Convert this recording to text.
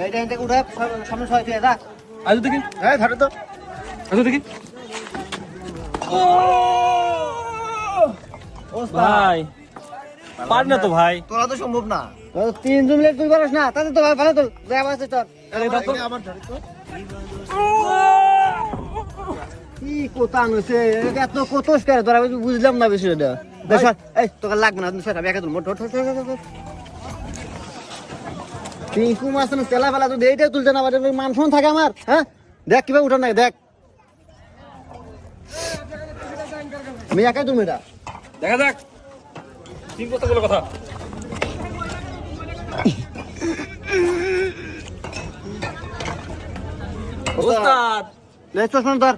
এইটা থেকে উঠে সামনে ছয় তুই যা আজ দেখি হ্যাঁ ধরে তো আজ দেখি ভাই পার না তো ভাই তোরা তো সম্ভব না তিনজন মিলে তুই পারিস না তাতে তো ভালো তো যা আছে তোর আমার ধরে তো কি কোথা আনছে এত কোতস করে তোরা বুঝলাম না বিষয়টা দেখ এই তোকে লাগবে না স্যার আমি একা তুলবো পিঙ্কু মাছ না তেলা ফেলা তো এইটাই তুলতে না পারে মান শুন থাকে আমার হ্যাঁ দেখ কিভাবে উঠান না দেখ আমি একাই তুলবো এটা দেখা যাক তিন কথা বলে কথা ওস্তাদ লে চশমা ধর